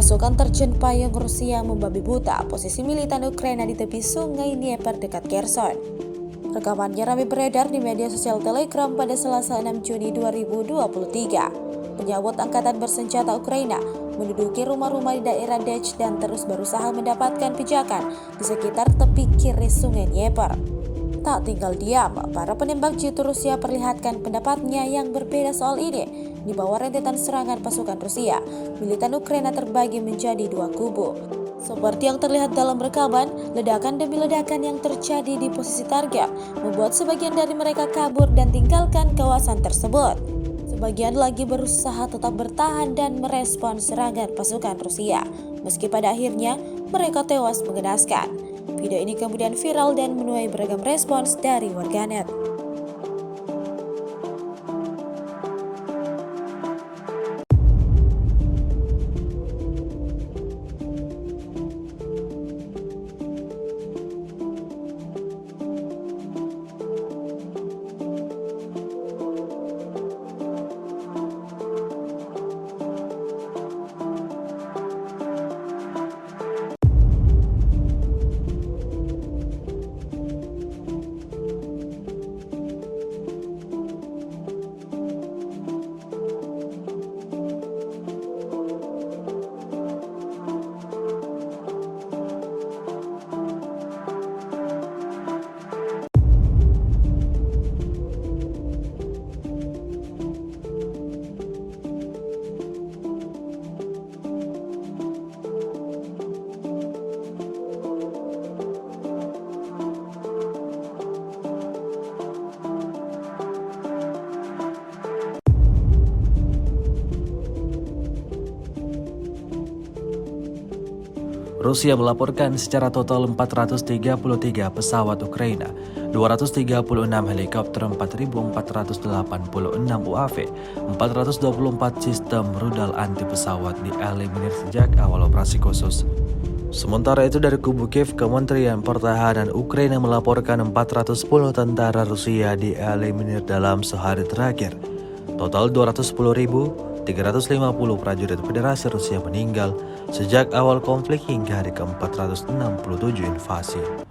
Pasukan terjun payung Rusia membabi buta posisi militan Ukraina di tepi sungai Dnieper dekat Kherson. Rekamannya ramai beredar di media sosial Telegram pada Selasa 6 Juni 2023. Penyambut angkatan bersenjata Ukraina menduduki rumah-rumah di daerah Dech dan terus berusaha mendapatkan pijakan di sekitar tepi kiri sungai Dnieper. Tak tinggal diam, para penembak jitu Rusia perlihatkan pendapatnya yang berbeda soal ini. Di bawah rentetan serangan pasukan Rusia, militan Ukraina terbagi menjadi dua kubu. Seperti yang terlihat dalam rekaman, ledakan demi ledakan yang terjadi di posisi target membuat sebagian dari mereka kabur dan tinggalkan kawasan tersebut. Sebagian lagi berusaha tetap bertahan dan merespons serangan pasukan Rusia, meski pada akhirnya mereka tewas mengenaskan. Video ini kemudian viral dan menuai beragam respons dari warganet. Rusia melaporkan secara total 433 pesawat Ukraina, 236 helikopter, 4.486 UAV, 424 sistem rudal anti pesawat dieliminir sejak awal operasi khusus. Sementara itu dari kubu Kiev, Kementerian Pertahanan Ukraina melaporkan 410 tentara Rusia dieliminir dalam sehari terakhir. Total 210.350 prajurit Federasi Rusia meninggal sejak awal konflik hingga hari ke-467 invasi.